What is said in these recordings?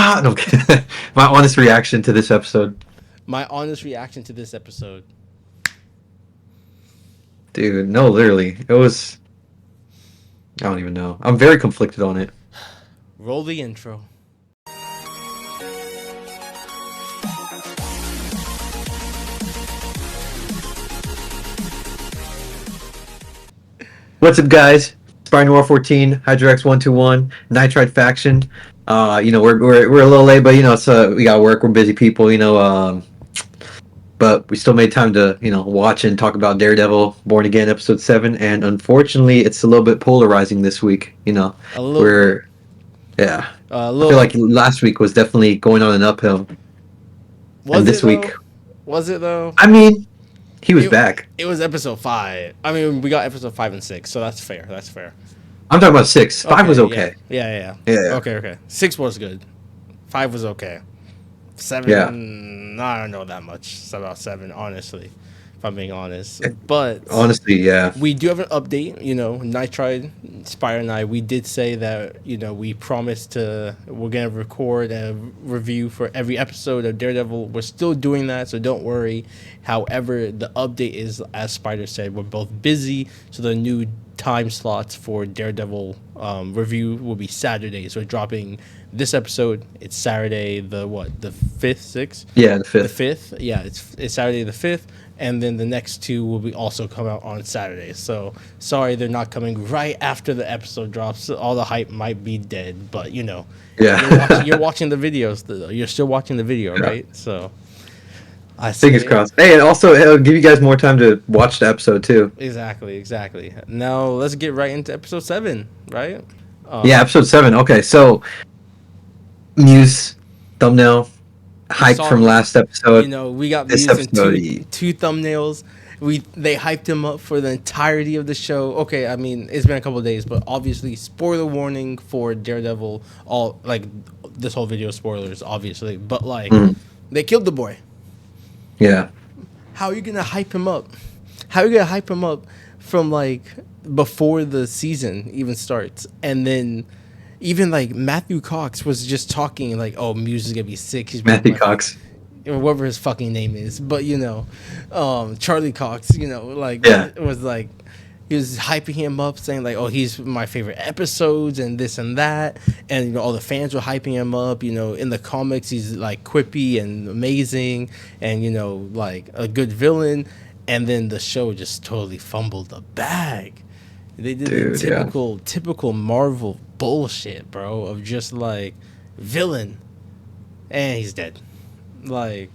No, I'm kidding. My honest reaction to this episode. My honest reaction to this episode. Dude, no, literally. It was. I don't even know. I'm very conflicted on it. Roll the intro. What's up, guys? Spidernoir14, Hydrarex 121, Nitride Faction. We're a little late, but so we got work. We're busy people, but we still made time to watch and talk about Daredevil Born Again episode 7. And unfortunately, it's a little bit polarizing this week. A little. We're yeah. A I little. feel like last week was definitely going on an uphill, and this week, Was it though? I mean, he was back. It was episode 5. I mean, we got episode 5 and 6, so that's fair. That's fair. I'm talking about 6. 5 was okay. Yeah. Yeah. Okay. 6 was good. 5 was okay. 7, Yeah. I don't know that much about 7, honestly, if I'm being honest. But Honestly, yeah. we do have an update. Nitride, Spire and I, we did say that, we promised we're going to record a review for every episode of Daredevil. We're still doing that, so don't worry. However, the update is, as Spider said, we're both busy, so the new time slots for Daredevil review will be Saturdays. We're dropping this episode. It's Saturday the 5th, 6th? Yeah, the 5th. The 5th. Yeah, it's Saturday the 5th, and then the next 2 will be also come out on Saturday. So sorry they're not coming right after the episode drops. All the hype might be dead, but Yeah. you're watching the videos. You're still watching the video, Yeah. right? So I Fingers crossed. Hey, and also it'll give you guys more time to watch the episode too. Exactly. Now let's get right into episode 7, right? Yeah, episode 7. Okay, so MUSE thumbnail hyped from last episode. We got This views in episode, two thumbnails. They hyped him up for the entirety of the show. Okay, I mean it's been a couple of days, but obviously spoiler warning for Daredevil. All like this whole video spoilers, obviously, but they killed the boy. Yeah. How are you gonna hype him up? How are you gonna hype him up from before the season even starts? And then even Matthew Cox was just talking oh, MUSE is gonna be sick. He's Matthew Cox. or whatever his fucking name is, but Charlie Cox, Yeah. it was he was hyping him up, saying oh, he's my favorite episodes and this and that, and all the fans were hyping him up. In the comics he's quippy and amazing, and a good villain, and then the show just totally fumbled the bag. They did the typical Marvel bullshit, bro, of just villain, and he's dead. It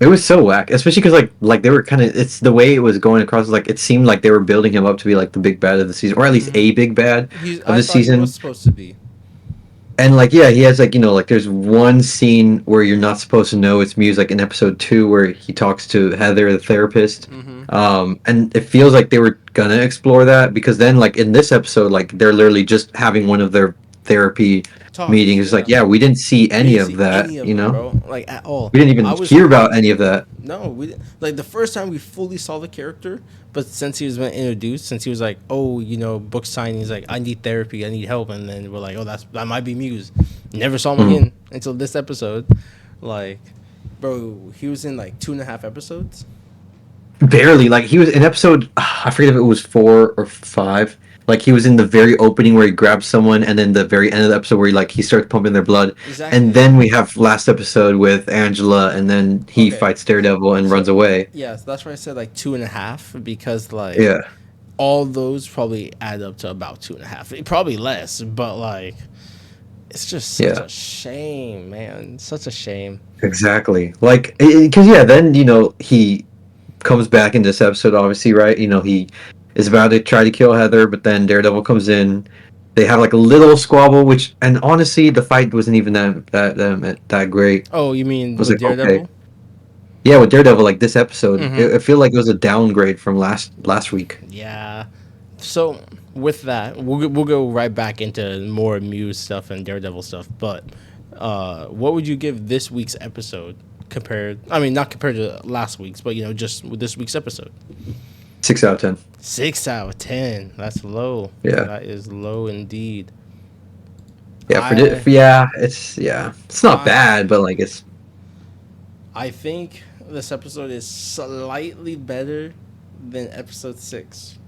was so whack, especially because they were kind of, it's the way it was going across. It seemed like they were building him up to be the big bad of the season, or at least a big bad of the season. He was supposed to be. And he has there's one scene where you're not supposed to know it's MUSE, in episode 2 where he talks to Heather, the therapist. And it feels like they were gonna explore that, because then in this episode they're literally just having one of their therapy meetings. It's we didn't see any of that, bro, at all. We didn't even hear about any of that. No, we the first time we fully saw the character, but since he was been introduced, since he was book signings, I need therapy, I need help, and then we're oh, that might be MUSE. Never saw him again until this episode. Bro, he was in 2.5 episodes. Barely. He was in episode, I forget if it was 4 or 5. He was in the very opening where he grabs someone, and then the very end of the episode where he starts pumping their blood. Exactly. And then we have last episode with Angela, and then he fights Daredevil and runs away. Yeah, so that's why I said 2.5, because yeah, all those probably add up to about 2.5. Probably less, but it's just such a shame, man. Such a shame. Exactly. Because then he comes back in this episode, obviously, right? He is about to try to kill Heather, but then Daredevil comes in. They have a little squabble, and honestly, the fight wasn't even that great. Oh, you mean with Daredevil? Okay. Yeah, with Daredevil, this episode, it feel like it was a downgrade from last week. Yeah. So with that, we'll go right back into more MUSE stuff and Daredevil stuff. But what would you give this week's episode compared? I mean, not compared to last week's, but just with this week's episode. 6 out of 10. 6 out of 10. That's low. Yeah. That is low indeed. Yeah, I it's not I bad, but like it's I think this episode is slightly better than episode 6.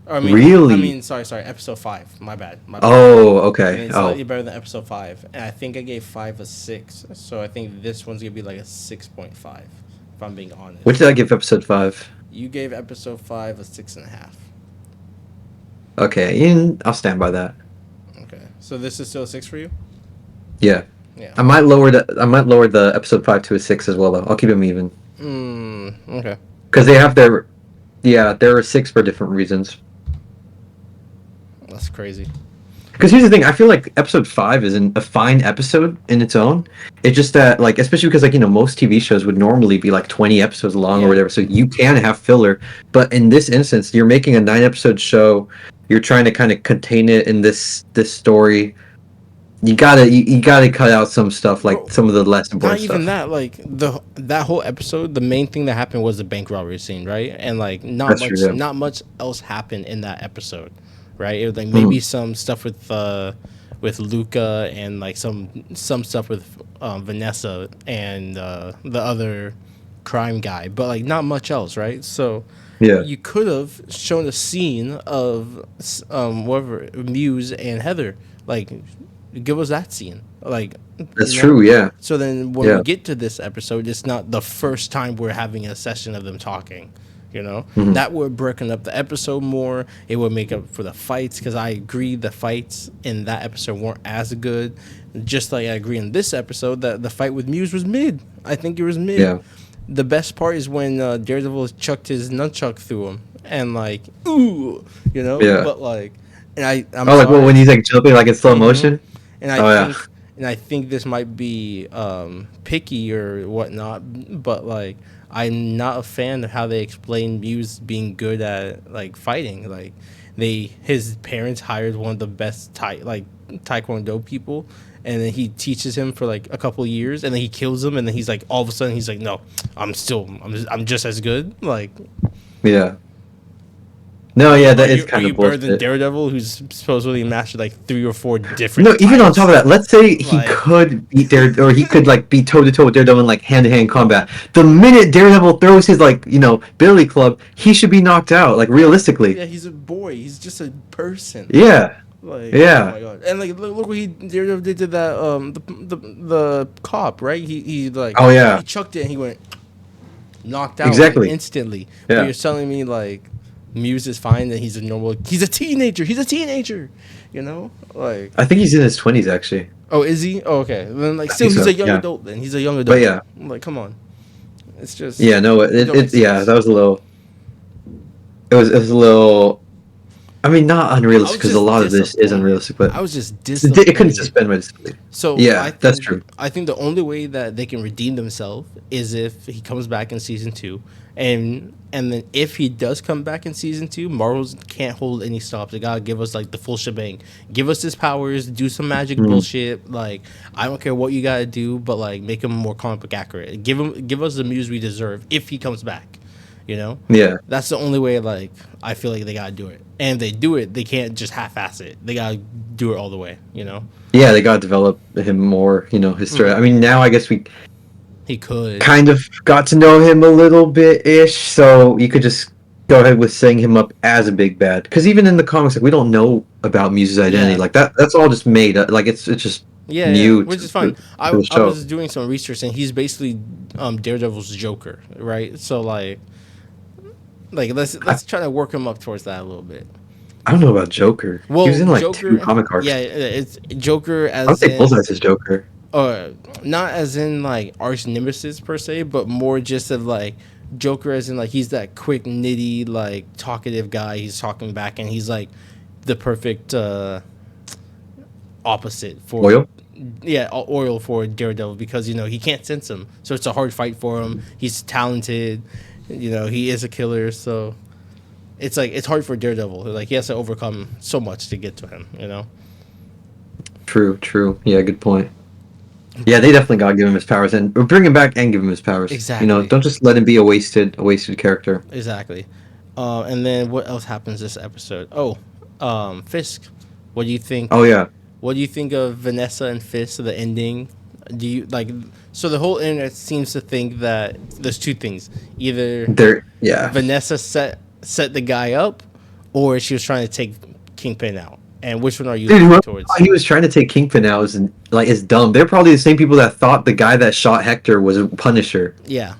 Or I really. mean, sorry, episode 5. My bad, my bad. Oh, I okay. think it's Oh, slightly better than episode 5, and I think I gave 5 a 6. So I think this one's gonna be like a 6.5, if I'm being what honest. did I give episode 5? You gave episode 5 a 6.5. Okay, I'll stand by that. Okay, so this is still a 6 for you. Yeah, Yeah. I might lower the episode 5 to a 6 as well though. I'll keep them even Okay. because they have their there are 6 for different reasons. That's crazy. Because here's the thing, I feel like episode 5 is a fine episode in its own. It's just that, like, especially because, like, most TV shows would normally be, like, 20 episodes long or whatever, so you can have filler. But in this instance, you're making a 9-episode show. You're trying to kind of contain it in this story. You gotta cut out some stuff, like, Bro, some of the less not important even stuff. that. Like that whole episode, the main thing that happened was the bank robbery scene, right? And like That's true, yeah. not much else happened in that episode, right? It was like Mhm. maybe some stuff with Luca and like some stuff with Vanessa and the other crime guy, but like not much else, right? So Yeah, you could have shown a scene of whatever Muse and Heather, like give us that scene, like that's true, yeah. so then when Yeah. we get to this episode, it's not the first time we're having a session of them talking. Mhm. That would broken up the episode more. It would make up for the fights because I agree the fights in that episode weren't as good. Just like I agree in this episode that the fight with Muse was mid. I think it was mid. Yeah. The best part is when Daredevil chucked his nunchuck through him and like ooh, Yeah. But like, and I'm Oh, like, well, sorry. when he's, like, jumping, like, in slow motion? And Oh, yeah. I think this might be picky or whatnot, but like I'm not a fan of how they explain Muse being good at like fighting. Like his parents hired one of the best taekwondo people, and then he teaches him for like a couple of years, and then he kills him, and then he's like all of a sudden he's like, no, I'm just as good. Like Yeah. No, yeah, that is are kind you of better than bullshit. Daredevil, who's supposedly mastered like 3 or 4 different? No, even on types? top of that, let's say he Like- could beat Daredevil, or he could like be toe to toe with Daredevil in like hand to hand combat. The minute Daredevil throws his like billy club, he should be knocked out. Like realistically, Yeah, he's a boy. He's just a person. yeah, Like, yeah. oh my god. And like, look what he Daredevil did to that the cop, right? He like, Oh, yeah. he chucked it and he went knocked out Exactly. instantly. Yeah. But you're telling me like Muse is fine, that he's a teenager. He's a teenager. Like, I think he's in his 20s actually. oh, is he? Oh, okay. Then like, still think he's so, a young yeah. adult. Then he's a young adult. But yeah, Like, come on. It's just yeah. No, don't make yeah, sense. that was a little. It was a little. I mean, not unrealistic because a just lot of this is disappointed. unrealistic, but I was just it disappointed. couldn't suspend my disbelief. So Yeah, I think, that's true. I think the only way that they can redeem themselves is if he comes back in season 2, and then if he does come back in season 2, Marvel can't hold any stops. They gotta give us like the full shebang. Give us his powers. Do some magic bullshit. Like I don't care what you gotta do, but like make him more comic book accurate. Give us the Muse we deserve if he comes back. Yeah, That's the only way. Like I feel like they gotta do it, and if they do it, they can't just half-ass it. They gotta do it all the way. yeah. They gotta develop him more. His story. I mean, now I guess we He could. kind of got to know him a little bit ish, so you could just go ahead with setting him up as a big bad. Because even in the comics, like we don't know about Muse's identity. Yeah. Like that's all just made. Like it's just Yeah, new, which is fine. I the show. was doing some research, and he's basically Daredevil's Joker, right? So like let's try to work him up towards that a little bit. I don't know about Joker. Well, He was in like Joker, 2 comic arcs. yeah, it's Joker I would as say in, Bullseye's his Joker. not as in like arch nemesis per se, but more just of like Joker as in like he's that quick nitty like talkative guy. He's talking back, and he's like the perfect opposite for Oil? Yeah, oil for Daredevil because he can't sense him, so it's a hard fight for him. He's talented, he is a killer, so it's like it's hard for Daredevil. Like he has to overcome so much to get to him. True. Yeah, good point. Yeah, they definitely gotta give him his powers and bring him back and give him his powers. Exactly. Don't just let him be a wasted character. Exactly. And then what else happens this episode? Fisk. What do you think? Oh yeah. What do you think of Vanessa and Fist, the ending? Do you like? So the whole internet seems to think that there's two things: either There, yeah. Vanessa set the guy up, or she was trying to take Kingpin out. And which one are you Dude, leaning whoever towards? thought he was trying to take Kingpin out is dumb. They're probably the same people that thought the guy that shot Hector was a Punisher. Yeah,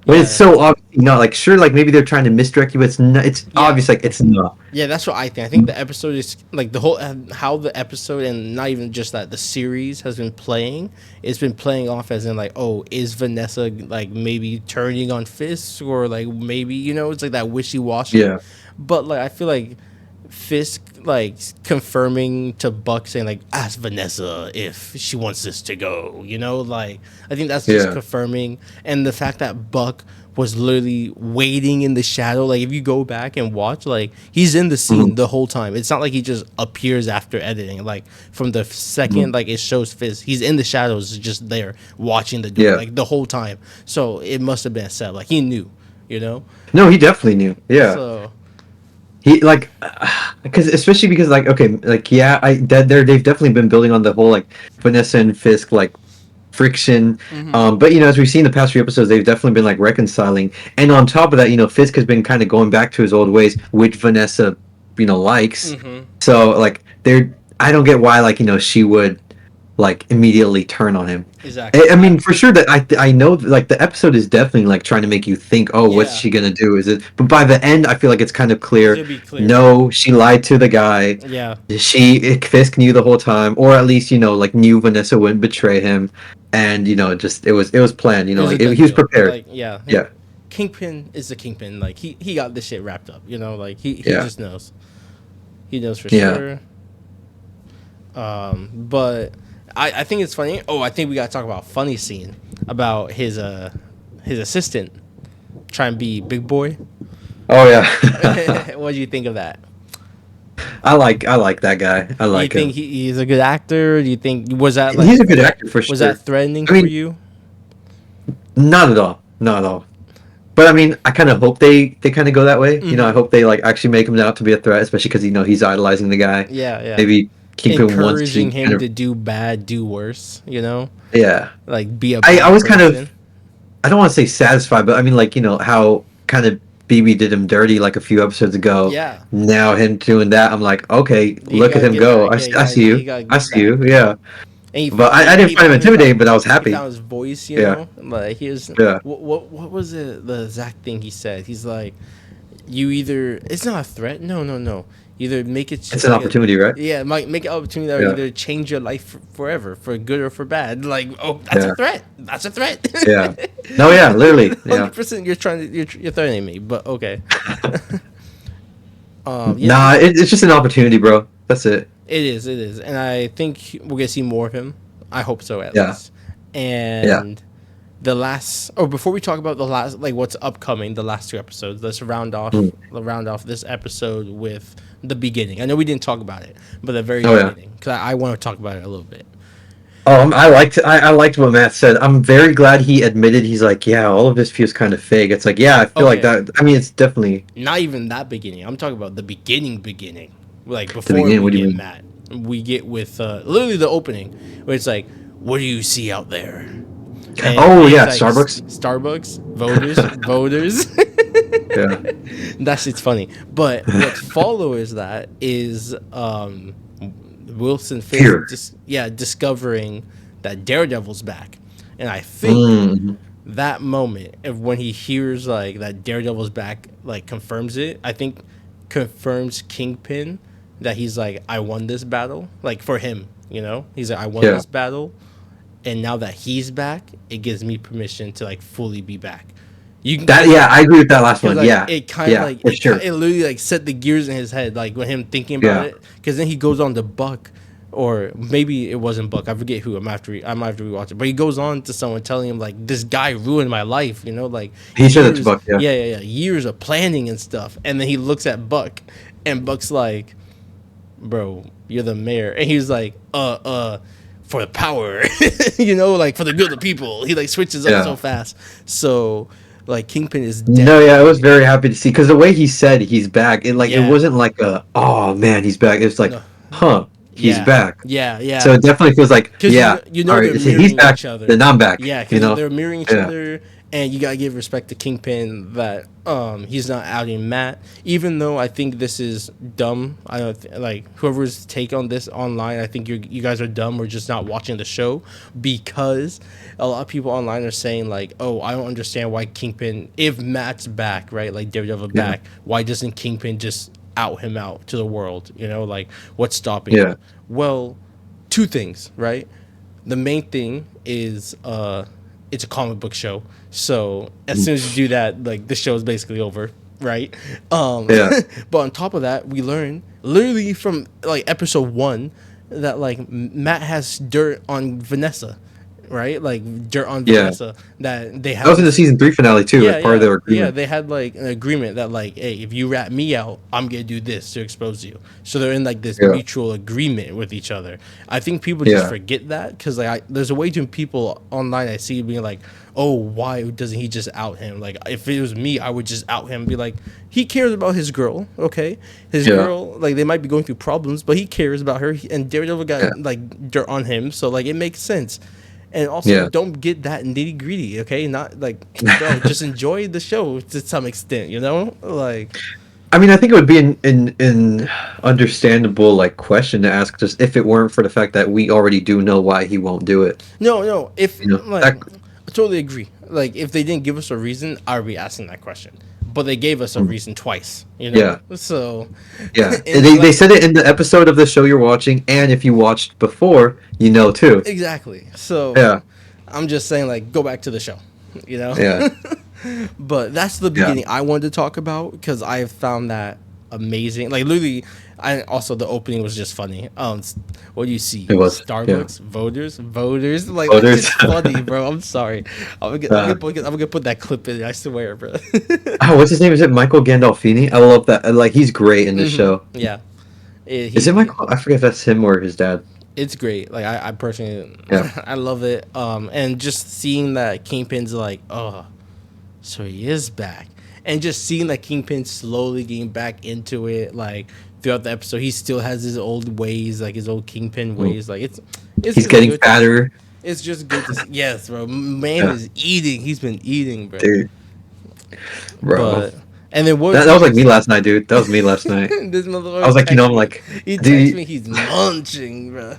When yeah, it's so obviously not. Like, sure, like maybe they're trying to misdirect you, but it's not, it's yeah. obvious like it's not. Yeah, that's what I think. I think the episode is like the whole how the episode and not even just that the series has been playing. It's been playing off as in like, oh, is Vanessa like maybe turning on Fisk or like maybe it's like that wishy washy. Yeah. But like I feel like Fisk like confirming to Buck saying like ask Vanessa if she wants this to go. Like I think that's just Yeah. confirming, and the fact that Buck was literally waiting in the shadow. Like if you go back and watch, like he's in the scene the whole time. It's not like he just appears after editing. Like from the second like it shows Fizz, he's in the shadows, just there watching the door like the whole time. So it must have been a set. Like he knew, No, he definitely knew. Yeah. So He like, because especially because like okay like yeah they've definitely been building on the whole like Vanessa and Fisk like friction, but as we've seen the past few episodes, they've definitely been like reconciling, and on top of that, Fisk has been kind of going back to his old ways, which Vanessa likes. So like I don't get why like she would like immediately turn on him. exactly. I mean, for sure that I know like the episode is definitely like trying to make you think, oh, what's Yeah. she gonna do? Is it? But by the end, I feel like it's kind of clear. Should be clear. No, she lied to the guy. Yeah. Fisk knew the whole time, or at least like knew Vanessa wouldn't betray him, and just it was planned. It was a Like done he was deal. prepared. Like yeah. Yeah. Kingpin is the Kingpin. Like he got this shit wrapped up. Like he Yeah. just knows. He knows for Yeah. sure. But I think it's funny. Oh, I think we gotta talk about a funny scene about his assistant trying to be big boy. Oh yeah. What do you think of that? I like that guy. I like Do you him. think he's a good actor? Do you think was that like He's a good actor for sure. was that threatening I mean, for you? Not at all. Not at all. But I mean, I kind of hope they kind of go that way. I hope they like actually make him out to be a threat, especially because he's idolizing the guy. Yeah, yeah. Maybe Kingpin wants to encouraging him kind of, to do bad, do worse. yeah. Like be a. I was kind person. of, I don't want to say satisfied, but I mean like how kind of BB did him dirty like a few episodes ago. Yeah. Now him doing that, I'm like, okay, You look at gotta him give go. back. Yeah, I see you. gotta give I see back. you. Yeah. And he But found- I didn't he find him found his, intimidating, like- but I was he happy. found his voice, Yeah. like here's Yeah. what was it the exact thing he said? He's like, you either it's not a threat, no. Either make it. It's an opportunity, right? Yeah, make an opportunity that will either change your life forever, for good or for bad. Like, oh, that's a threat. That's a threat. Yeah. No, yeah, literally. Yeah. 100%. You're you're threatening me, but okay. Yeah. Nah, it's just an opportunity, bro. That's it. It is, and I think we're gonna see more of him. I hope so, at Yeah. least. And the last, before we talk about the last, like what's upcoming, the last two episodes, let's round off this episode with the beginning. I know we didn't talk about it, but the very beginning, because I want to talk about it a little bit. Oh, I liked what Matt said. I'm very glad he admitted he's like, yeah, all of this feels kind of fake. It's like, yeah, I feel like that. I mean, it's definitely Not even that beginning. I'm talking about the beginning. Like before beginning, what we do you get mean? Matt, we get with literally the opening where it's like, what do you see out there? And Oh, it's yeah, like, Starbucks, voters. yeah. That shit's funny. But what follows that is Wilson Fear. discovering that Daredevil's back. And I think that moment of when he hears like that Daredevil's back, like confirms it. I think confirms Kingpin that he's like, I won this battle. Like for him, he's like, I won this battle. And now that he's back, it gives me permission to like fully be back. I agree with that last one. Like, Yeah, it kind of like for sure. it literally like set the gears in his head, like with him thinking about it. Because then he goes on to Buck, or maybe it wasn't Buck. I forget who. I might have to rewatch it. But he goes on to someone telling him like, this guy ruined my life. Like He said it to Buck. Yeah. Yeah. Years of planning and stuff. And then he looks at Buck, and Buck's like, bro, you're the mayor. And he's like, for the power, like for the good of the people. He like switches up so fast. So like Kingpin is dead. No, yeah, I was very happy to see, because the way he said he's back, it wasn't like a, oh man, he's back. It's like, huh, he's back. Yeah, So yeah. it definitely feels like, Because yeah, all they're right, so he's mirroring back, each other. then I'm back. Yeah, You because know? they're mirroring each Yeah, other, and you gotta give respect to Kingpin that he's not outing Matt, even though I think this is dumb. I don't like whoever's take on this online. I think you guys are dumb or just not watching the show, because a lot of people online are saying like, oh, I don't understand why Kingpin, if Matt's back, right, like Daredevil yeah, back, why doesn't Kingpin just out him out to the world? You know, like what's stopping yeah, him? Well, two things, right? The main thing is it's a comic book show. So as soon as you do that, like the show is basically over, right? yeah, But on top of that, we learn literally from like episode 1 that like Matt has dirt on Vanessa, right? Like dirt on yeah. Vanessa, that they That have was in the this. season 3 finale too, as Yeah, part of yeah, their yeah. agreement. They had like an agreement that like, hey, if you rat me out, I'm gonna do this to expose you. So they're in like this Yeah, mutual agreement with each other. I think people just yeah, forget that because like there's a way too people online I see being like, oh, why doesn't he just out him? Like if it was me, I would just out him. And be like, he cares about his girl, okay? His yeah, girl, like they might be going through problems, but he cares about her. And Daredevil yeah, got like dirt on him, so like it makes sense. And also, yeah. don't get that nitty gritty, okay? Not like, bro, just enjoy the show to some extent, you know? Like, I mean, I think it would be an understandable like question to ask, just if it weren't for the fact that we already do know why he won't do it. no, no. If You know, like, that, I totally agree. Like, if they didn't give us a reason, I would be asking that question. But they gave us a reason twice, you know. yeah, So, yeah. and They like, said it in the episode of the show you're watching, and if you watched before, you know too. exactly. So, Yeah, I'm just saying, like, go back to the show, you know. yeah, But that's the yeah. beginning I wanted to talk about because I found that amazing. Like literally, I also the opening was just funny. What do you see? It was. Yeah. Starbucks voters. Like that's Voters. just funny, bro. I'm sorry. Uh, I'm gonna put that clip in. I swear, bro. oh, what's his name? Is it Michael Gandolfini? I love that. Like he's great in this show. Yeah, Is it he. Michael? I forget if that's him or his dad. It's great. Like I personally, Yeah. I love it. And just seeing that Kingpin's like, oh, so he is back, and just seeing that Kingpin slowly getting back into it, like throughout the episode, he still has his old ways, like his old Kingpin ways. Like it's He's just getting good fatter, it's just good to see. Yes, bro. Man yeah, is eating. He's been eating, bro. dude, bro. But and then what That was like me last night, dude. That was me last night. this I was motherfucker like, text I'm me. like, He texts dude, me. He's munching, bro.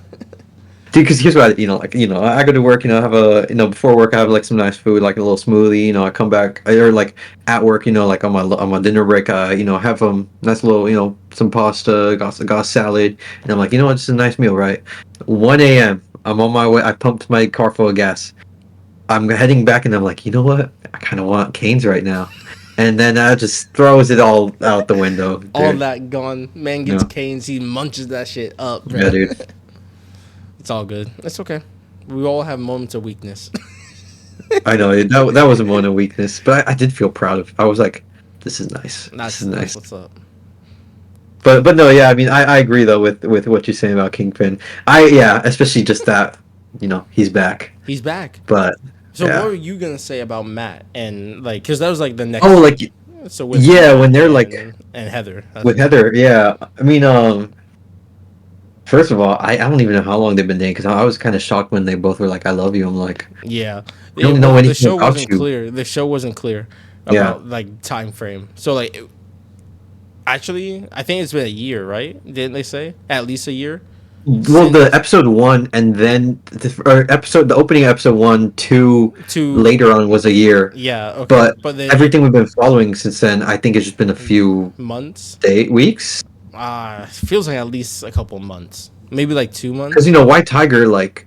because here's what I go to work, have a, before work I have like some nice food, like a little smoothie, I come back, or like at work, like on my dinner break, have nice little, some pasta, got salad, and I'm like, it's a nice meal, right? 1 a.m. I'm on my way. I pumped my car full of gas. I'm heading back, and I'm like, you know what? I kind of want Cane's right now, and then just throws it all out the window, All dude. that gone. Man gets canes. He munches that shit up, bro. Yeah, dude. It's all good. It's okay. We all have moments of weakness. I know that was a moment of weakness, but I did feel proud of. I was like, "This is nice. This is That's nice." what's up. But no, yeah. I mean, I agree though with what you're saying about Kingpin. Especially just that, he's back. He's back. But So what yeah. were you gonna say about Matt and like, because that was like the next. Oh, like So with yeah, Matt when they're like and Heather. with Heather. Yeah, I mean, first of all, I don't even know how long they've been dating because I was kind of shocked when they both were like, "I love you." I'm like, Yeah, I don't know the anything show about wasn't you. clear. The show wasn't clear Yeah. about like time frame. So like, actually, I think it's been a year, right? Didn't they say at least a year? Well, the episode 1 and then the opening episode 1, 2 To later on was a year. yeah, okay, But but then everything we've been following since then, I think it's just been a few months. weeks. Feels like at least a couple months, maybe like 2 months. Because White Tiger, like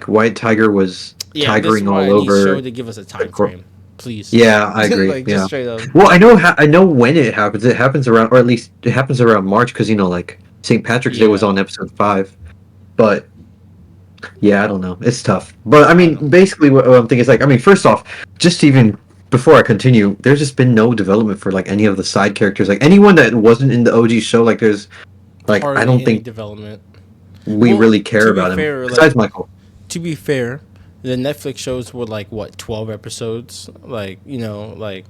White Tiger was Yeah, this is tigering why all I need show over. to give us a time frame, please. Yeah, I agree. Like yeah. just straight up. Well, I know when it happens. It happens around, or at least it happens around March, because like St. Patrick's Day was Yeah. on episode 5. But yeah, I don't know. It's tough. But I I mean, know. basically, what I'm thinking is like, I mean, first off, just even before I continue, there's just been no development for like any of the side characters. Like anyone that wasn't in the OG show, like there's like I Hardly don't any think development. we Well, really care to be about him. fair, Besides like, Michael. to be fair, the Netflix shows were like what 12 episodes, like like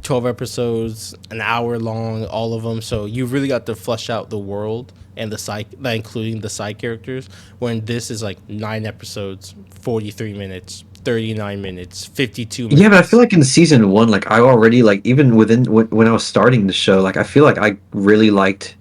12 episodes, an hour long, all of them. So you really got to flesh out the world and the side, like, including the side characters. When this is like 9 episodes, 43 minutes, 39 minutes, 52 minutes. Yeah, but I feel like in season one, like I already like even within when I was starting the show, like I feel like I really liked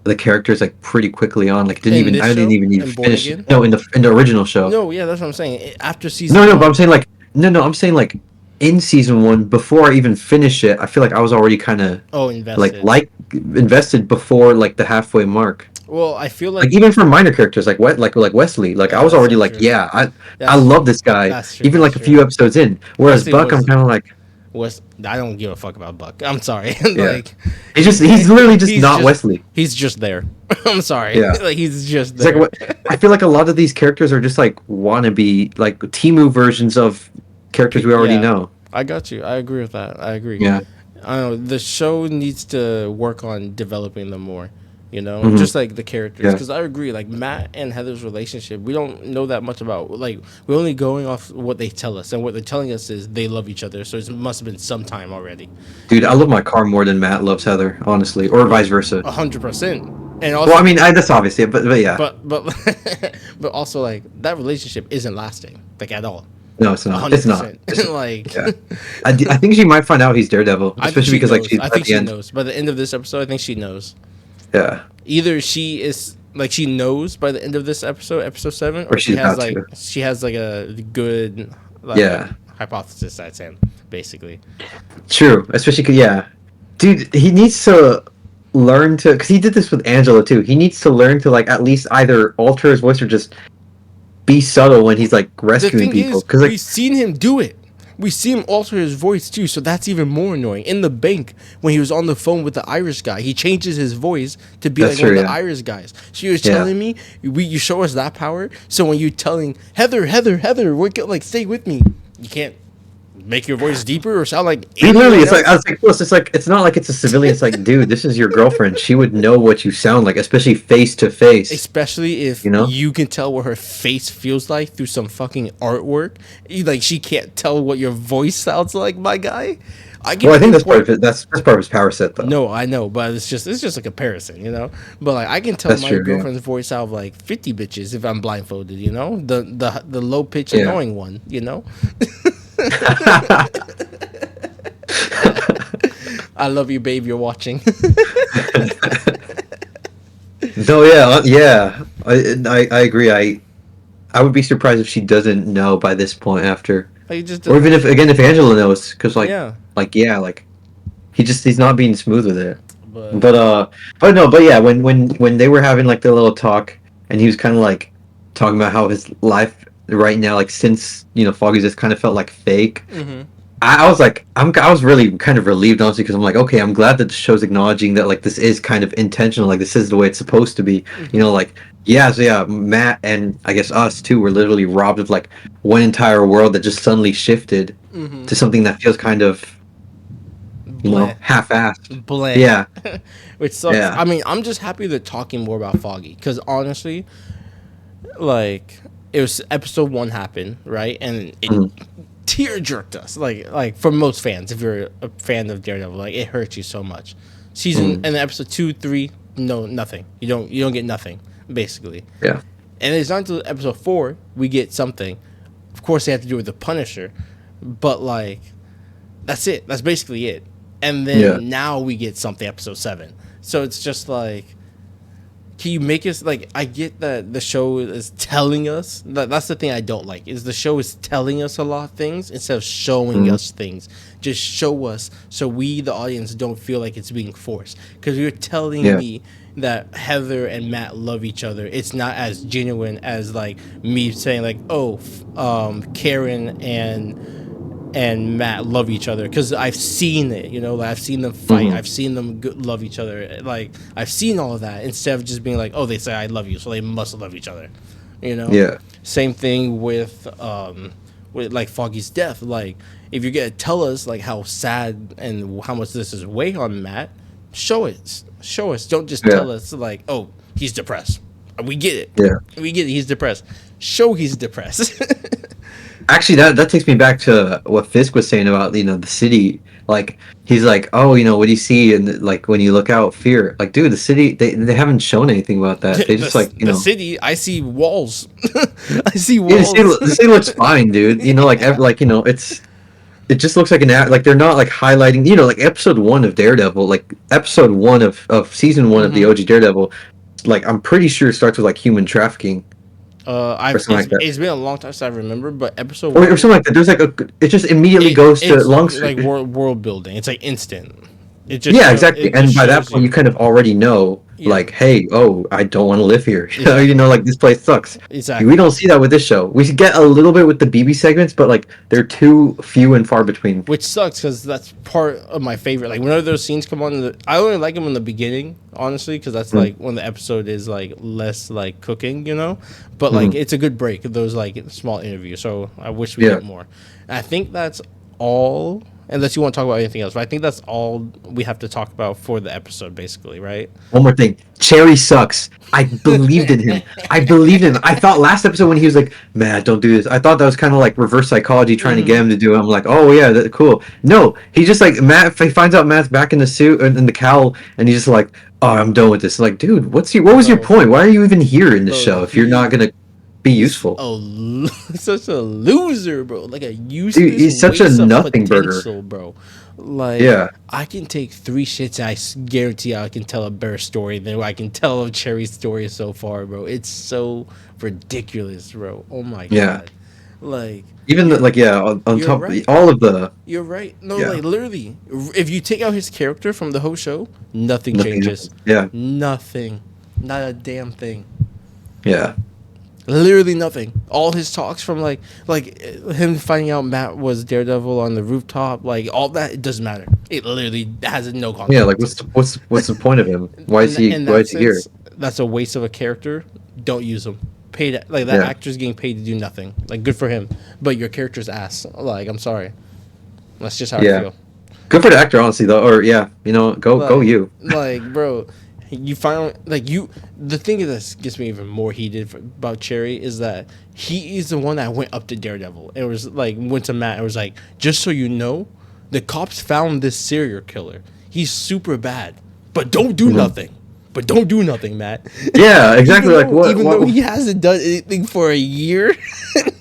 the characters like pretty quickly on. Like In this I didn't show, even need to in Born finish. Again. No, in the original show. No, yeah, that's what I'm saying. After No, season no, but one, I'm saying like no, I'm saying like in season one before I even finished it, I feel like I was already kind of oh, invested. like invested before like the halfway mark. Well, I feel Like like even for minor characters like Wesley, like I yeah, was that's already so like, true. yeah, I That's love this guy. that's true. Even That's like a few true. episodes in. Whereas Wesley Buck, I'm kind of like, was I don't give a fuck about Buck. I'm sorry. yeah, Like he's literally just he's not just Wesley. he's just there. I'm sorry. Yeah. Like he's just It's like there. what I feel like a lot of these characters are just like wannabe like Timu versions of characters we already Yeah, know. I got you. I agree with that. I agree. Yeah. I don't know. The show needs to work on developing them more. You know, Mhm. just like the characters. Yeah. Because I agree. Like Matt and Heather's relationship, we don't know that much about. Like we're only going off what they tell us, and what they're telling us is they love each other. So it must have been some time already. Dude, I love my car more than Matt loves Heather, honestly, or vice versa. 100%. And also, Well, I mean, that's obvious, yeah, but yeah, but but also like that relationship isn't lasting like at all. no, it's not. It's not. 100%. Like Yeah, I think she might find out he's Daredevil, I think especially she because knows. like she's I at think the she end. knows. By the end of this episode, I think she knows. Yeah, Either she is like she knows by the end of this episode, episode 7, Or or she she's has about like to. she has like a good like Yeah. hypothesis that's saying basically. true. Especially, yeah, dude, he needs to learn to because he did this with Angela too. He needs to learn to like at least either alter his voice or just be subtle when he's like The rescuing thing people. is, Because like, we've seen him do it. We see him alter his voice too, so that's even more annoying. In the bank, when he was on the phone with the Irish guy, he changes his voice to be That's like one true, of the yeah. Irish guys. She was Yeah. telling me, you show us that power. So when you're telling Heather, wake up, like stay with me, you can't make your voice deeper or sound like he literally, anyone it's like I else. was like, plus, it's like it's not like it's a civilian. It's like, dude, this is your girlfriend. She would know what you sound like, especially face to face. Especially if You know? you can tell what her face feels like through some fucking artwork. Like she can't tell what your voice sounds like, my guy. I can Well, I think that's pinpoint- part of it. That's part of his power set, though. No, I know, but it's just a comparison, you know. But like I can tell That's my true, yeah. girlfriend's voice out of like 50 bitches if I'm blindfolded, you know, the low pitch Yeah. annoying one, you know. I love you, babe. You're watching. No, yeah. I agree. I would be surprised if she doesn't know by this point after, Like, just or even if Angela knows, because yeah. like he's not being smooth with it. But But yeah, when they were having like their little talk, and he was kind of like talking about how his life right now, like since Foggy's just kind of felt like fake. mhm. I was like, I was really kind of relieved, honestly, because I'm like, okay, I'm glad that the show's acknowledging that like this is kind of intentional, like this is the way it's supposed to be. Like yeah, so yeah, Matt and I guess us too were literally robbed of like one entire world that just suddenly shifted to something that feels kind of Bleh. half-assed. Bleh. Yeah. Which sucks. Yeah. I mean, I'm just happy they're talking more about Foggy because honestly, like it was episode 1 happened, right, and it tear jerked us. Like for most fans, if you're a fan of Daredevil, like it hurts you so much. Season and episode 2, 3, no, nothing. You don't get nothing basically. Yeah. And it's not until episode 4 we get something. Of course, they have to do with the Punisher, but like that's it. That's basically it. And then now we get something episode 7. So it's just like, can you make us like? I get that the show is telling us. That's the thing I don't like is the show is telling us a lot of things instead of showing us things. Just show us so we, the audience, don't feel like it's being forced. Because you're telling me that Heather and Matt love each other. It's not as genuine as like me saying like, oh, Karen and Matt love each other because I've seen it, like I've seen them fight, I've seen them love each other, like I've seen all of that instead of just being like, oh, they say I love you, so they must love each other, Yeah. Same thing with like Foggy's death. Like if you're gonna tell us like how sad and how much this is weighing on Matt, show us. Don't just tell us like, oh, he's depressed. We get it. Yeah. We get it. He's depressed. Show he's depressed. Actually, that takes me back to what Fisk was saying about the city like he's like, oh, what do you see? And like when you look out, fear. Like, dude, the city they haven't shown anything about that. They just like The city, I see walls. I see yeah, walls. the city looks fine, dude. It just looks like like they're not like highlighting, like episode 1 of Daredevil, like episode 1 of season 1 of the OG Daredevil. Like I'm pretty sure it starts with like human trafficking or something like that. It's been a long time since I remember, but episode Or 1, something like that. There's like it just immediately goes to it's long like street. world building. It's like instant. It just Yeah, exactly. it And just by that shows point, you kind of already know, Yeah. like, hey, oh, I don't want to live here. Exactly. Like this place sucks. Exactly. We don't see that with this show. We get a little bit with the BB segments, but like they're too few and far between. Which sucks because that's part of my favorite. Like whenever those scenes come on, I only like them in the beginning, honestly, because that's like when the episode is like less like cooking, But like it's a good break. Those like small interviews. So I wish we get more. And I think that's all. Unless you want to talk about anything else, but I think that's all we have to talk about for the episode, basically, right? One more thing. Cherry sucks. I believed in him. I believed in him. I thought last episode when he was like, Matt, don't do this. I thought that was kind of like reverse psychology trying to get him to do it. I'm like, oh, yeah, that's cool. No, he just like, he finds out Matt's back in the suit and in the cowl, and he's just like, oh, I'm done with this. Like, dude, what was your point? Why are you even here in this show if you're not going to be useful? Oh, such a loser, bro! Like a useless. Dude, he's such a nothing burger, bro. Like, yeah, I can take 3 shits. And I guarantee I can tell a better story than I can tell of Cherry's story so far, bro. It's so ridiculous, bro. Oh my god! Like even like on top right. of all of the. You're right. No, like literally, if you take out his character from the whole show, nothing changes. Yeah, nothing, not a damn thing. Yeah. Literally nothing. All his talks from like him finding out Matt was Daredevil on the rooftop, like all that, it doesn't matter. It literally has no consequence. Yeah, like what's the point of him? Why is he here? That's a waste of a character. Don't use him. Paid like that actor's getting paid to do nothing. Like good for him, but your character's ass. Like I'm sorry. That's just how I feel. Good for the actor, honestly, though. Or go you. Like bro. You finally the thing that gets me even more heated about Cherry is that he is the one that went up to Daredevil. It was like went to Matt and was like, just so you know, the cops found this serial killer. He's super bad, but don't do nothing. But don't do nothing, Matt. Yeah, exactly. Even though he hasn't done anything for a year,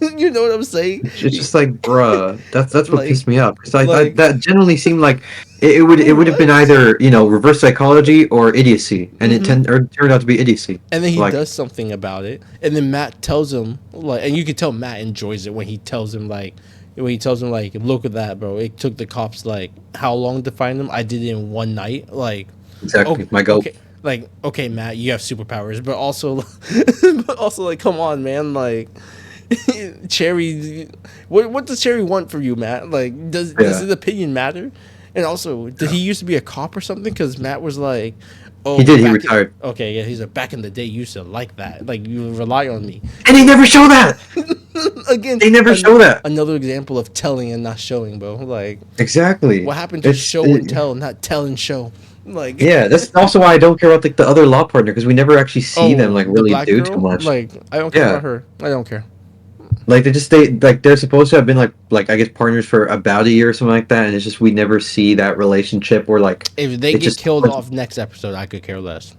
you know what I'm saying? It's just like, bruh, that's what pissed me off. Because that generally seemed like it would have been either reverse psychology or idiocy, and it turned out to be idiocy. And then he does something about it, and then Matt tells him and you can tell Matt enjoys it when he tells him look at that, bro. It took the cops how long to find him? I did it in one night. Like exactly, my goal. Okay. Like, okay, Matt, you have superpowers, but also, like, come on, man, like, Cherry, what does Cherry want from you, Matt? Like, does his opinion matter? And also, did he used to be a cop or something? Because Matt was like, oh, he did. He retired. Okay, yeah, he's back in the day. You used to like that, like you rely on me, and they never show that. Again, they never show that. Another example of telling and not showing, bro. Like, exactly. What happened to show and tell, not tell and show? Like, yeah, that's also why I don't care about the other law partner, because we never actually see them really do too much. Like, I don't care about her. I don't care. Like they're supposed to have been like I guess partners for about a year or something like that, and it's just we never see that relationship where like if they get killed off next episode, I could care less.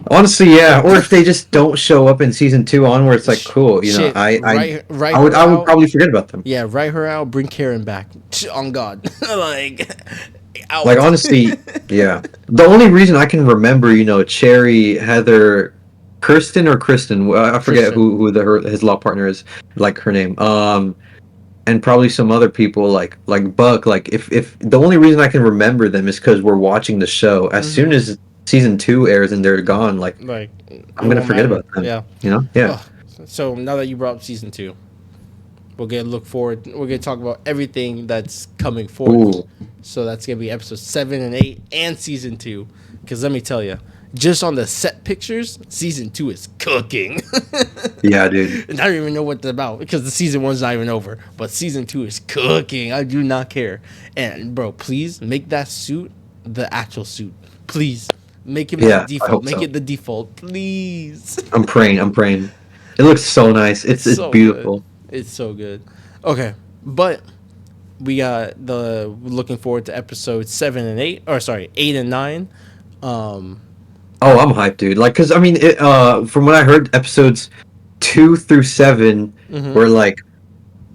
Honestly, yeah. Or if they just don't show up in season 2 on, where it's like cool, I would probably forget about them. Yeah, write her out, bring Karen back. On God, out. Like honestly, yeah. The only reason I can remember, Cherry, Heather, Kristen, I forget who his law partner is, like her name. And probably some other people like Buck. Like if the only reason I can remember them is because we're watching the show. As soon as season 2 airs and they're gone, like I'm gonna forget about them. Yeah, yeah. So now that you brought up season 2. We're going to look forward. We're going to talk about everything that's coming forward. Ooh. So that's going to be episode 7 and 8 and season 2. Because let me tell you, just on the set pictures, season 2 is cooking. Yeah, dude. And I don't even know what it's about because the season 1's not even over. But season 2 is cooking. I do not care. And, bro, please make that suit the actual suit. Please. Make him the default. Make it the default. Please. I'm praying. It looks so nice. It's so beautiful. Good. It's so good. Okay, but We got the looking forward to episode 7 and 8, or sorry, 8 and 9. Um, Oh, I'm hyped, dude. Like, cause I mean, from what I heard, episodes 2 through 7 mm-hmm. were like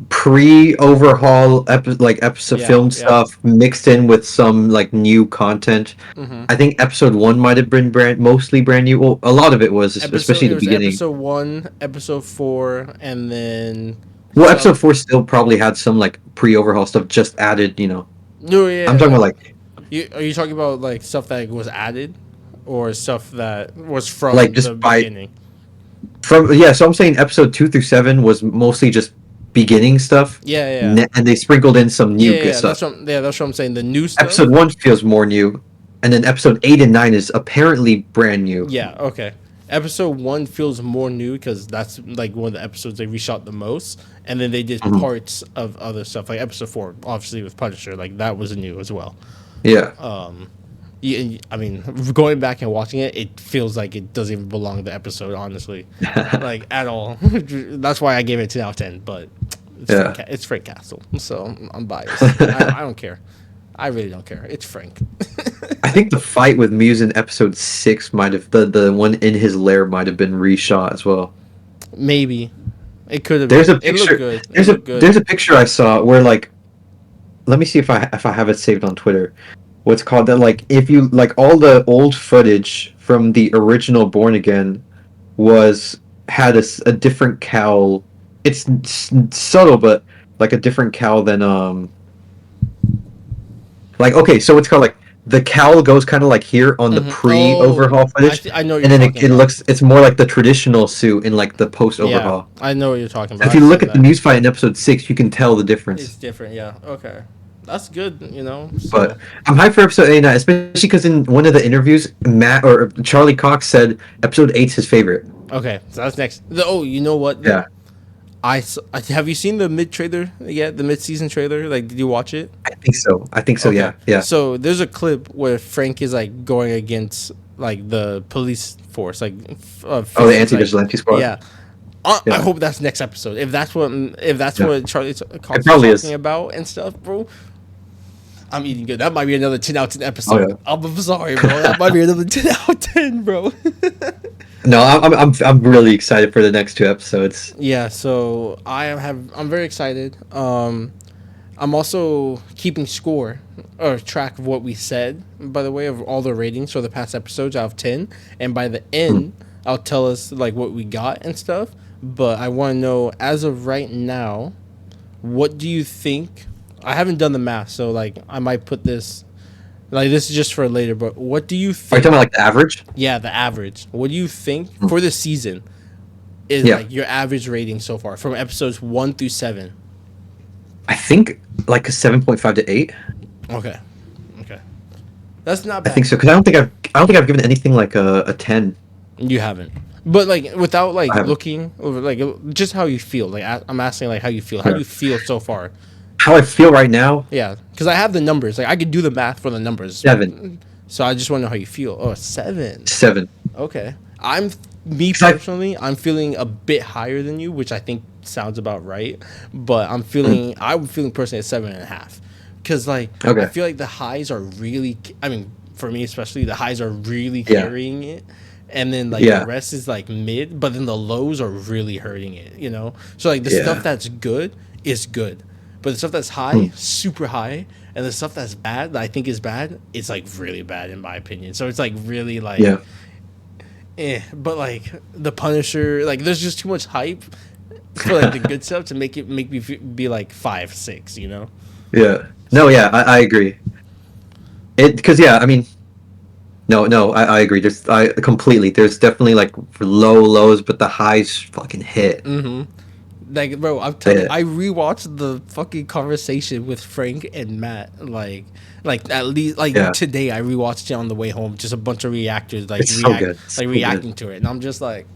pre-overhaul episode Yeah, film yeah. stuff mixed in with some like new content. Mm-hmm. I think episode 1 might have been mostly brand new. Well, a lot of it was, Episode especially it the was beginning. episode 1, episode 4, and then Well, some. episode 4 still probably had some like pre-overhaul stuff just added. No, I'm yeah, talking about like like are you talking about like stuff that was added, or stuff that was like from the just by beginning? from yeah. So I'm saying episode 2 through 7 was mostly just beginning stuff, Yeah, yeah, and they sprinkled in some yeah, new yeah. good Yeah, stuff. that's what I'm saying. The new Episode stuff. 1 feels more new, and then episode 8 and 9 is apparently brand new. Yeah, okay. Episode 1 feels more new because that's like one of the episodes they reshot the most, and then they did Mhm. parts of other stuff like episode 4, obviously with Punisher, like that was new as well. Yeah. Yeah, I mean, going back and watching it, it feels like it doesn't even belong to the episode, honestly, like at all. That's why I gave it 10 out of 10. But Yeah. It's Frank Castle, so I'm biased. I don't care. I really don't care. It's Frank. I think the fight with Muse in episode 6 might have the one in his lair might have been reshot as well. Maybe it could have There's been. a It looked picture. good. It There's a looked good. there's a picture I saw where like, let me see if I have it saved on Twitter. What's called that? Like if you like all the old footage from the original Born Again was had a different cowl. It's subtle, but like a different cowl than like okay, so it's called like the cowl goes kind of like here on the Oh, pre-overhaul footage, I know what and you're then talking it about. looks it's more like the traditional suit in like the Yeah, post-overhaul. I know what you're talking about. If I've you look seen at the that. Muse fight in episode 6, you can tell the It's difference. different. Yeah. Okay. That's good. But So I'm hyped for episode 8, especially because in one of the interviews, Matt or Charlie Cox said episode 8's his favorite. okay. So that's next. Oh, you know what Yeah, though? Have you seen the mid trailer yet? The mid season trailer? Like, did you watch it? I think so. I think so. Okay. Yeah, yeah. So there's a clip where Frank is like going against like the police force, like Oh, the like, anti-vigilante squad. yeah. I Yeah, hope that's next episode. If that's yeah. what Charlie It Cox is probably talking is. about and stuff, bro. I'm eating good. That might be another 10 out of 10 Oh episode. yeah. I'm sorry, bro. That might be another 10 out of 10, bro. No, I'm really excited for the next 2 episodes. Yeah, so I'm very excited. I'm also keeping score or track of what we said, by the way, of all the ratings for the past episodes out of 10, and by the Hmm. end I'll tell us like what we got and stuff. But I want to know as of right now, what do you think? I haven't done the math, so like I might put this like this is just for later, but what do you Are you think? talking about like the average? Yeah, the average. What do you think Hmm. for the season is Yeah, like your average rating so far from episodes 1 through 7? I think like a 7.5 to 8. Okay. Okay. That's not I think bad. so because I don't think I've given anything like a 10. You haven't. But like without I like haven't. looking over like just how you feel. Like I'm asking like how you feel. How do Yeah. you feel so far? How I feel right now, Yeah, because I have the numbers. Like I could do the math for the numbers. 7, So I just want to know how you feel. Oh, 7. 7. Okay. Me 'Cause personally, I'm feeling a bit higher than you, which I think sounds about right. But Mm, I'm feeling personally at 7.5, because like I okay. feel like the highs are really. I mean, for me especially, the highs are really Yeah. carrying it, and then like the Yeah. rest is like mid. But then the lows are really hurting it. So like the Yeah. stuff that's good is good, but the stuff that's high, Mm, super high. And the stuff that's bad, that I think is bad, it's like really bad in my opinion. So it's like really like yeah. but like the Punisher, like there's just too much hype for like the good stuff to make me be like 5, 6. Yeah. No, So yeah, I agree. It because yeah, I mean, no, I agree. I completely. There's definitely like low lows, but the highs fucking hit. like bro, I'm telling you, Yeah, I rewatched the fucking conversation with Frank and Matt, like at least like yeah. today I rewatched it on the way home, just a bunch of reactors It's so good. So good. reacting to it, and I'm just like,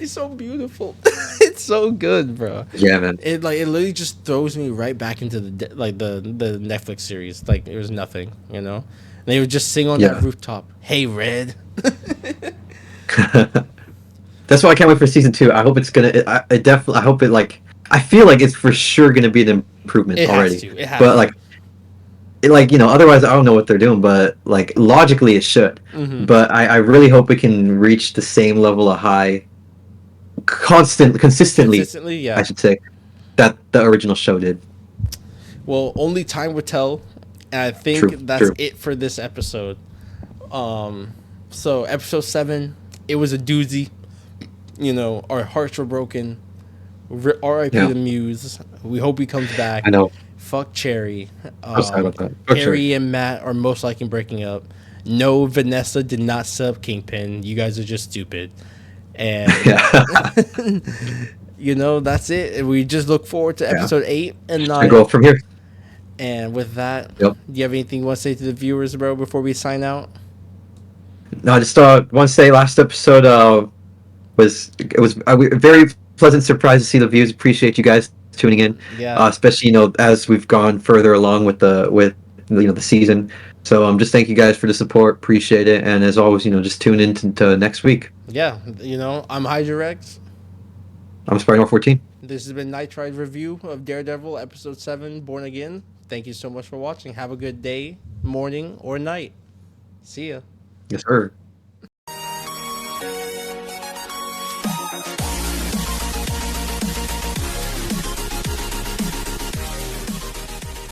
it's so beautiful. It's so good, bro. Yeah, man. It literally just throws me right back into the Netflix series. Like it was nothing. And they would just sing on that Yeah. rooftop. Hey, Red. That's why I can't wait for season 2. I hope it's gonna. I definitely. I hope it like. I feel like it's for sure gonna be improvement It has already. to. It has But to. otherwise I don't know what they're doing. But like logically, it should. Mm-hmm. But I really hope it can reach the same level of high, consistently, Consistently, I yeah. should say, that the original show did. Well, only time will tell. And I True, think that's true. it for this episode. So episode 7, it was a doozy. Our hearts were broken. R.I.P. Yeah, the Muse. We hope he comes back. I know. Fuck Cherry. I'm sorry about that. Oh, sorry. Harry and Matt are most likely breaking up. No, Vanessa did not sub Kingpin. You guys are just stupid. And Yeah. that's it. We just look forward to Yeah. episode 8 and I 9. go from here. And with that, Yep. do you have anything you want to say to the viewers, bro, before we sign out? No, I just want to say last episode was a very pleasant surprise to see the views. Appreciate you guys tuning in, Yeah. especially as we've gone further along with the season. So just thank you guys for the support. Appreciate it, and as always, just tune in to next week. Yeah. I'm Hydrarex. I'm Spidernoir14. This has been Nitride Review of Daredevil, Episode 7, Born Again. Thank you so much for watching. Have a good day, morning, or night. See ya. Yes, sir.